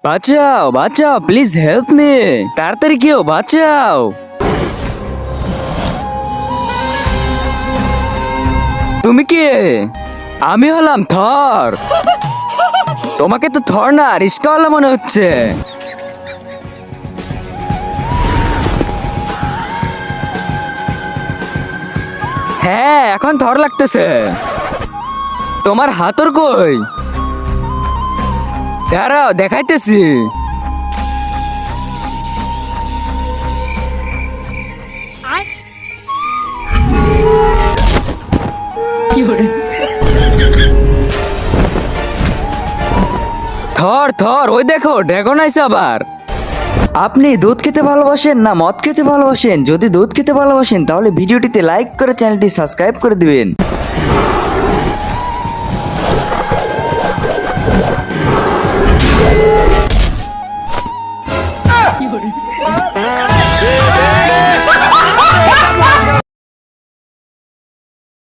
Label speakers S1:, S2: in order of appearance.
S1: বাঁচাও বাঁচাও, please help me, তাড়াতাড়ি কেউ বাঁচাও। তুমি কে? আমি হলাম থর। তোমাকে তো থর না রিস্কাওয়ালা মনে হচ্ছে। হ্যাঁ, এখন থর লাগতেছে। তোমার হাতর কই? দাঁড়াও, দেখাইতেছি। থর থর, ওই দেখো ড্রাগন আইছে আবার। আপনি দুধ খেতে ভালোবাসেন না মদ খেতে ভালোবাসেন? যদি দুধ খেতে ভালোবাসেন তাহলে ভিডিওটিতে লাইক করে চ্যানেলটি সাবস্ক্রাইব করে দিবেন।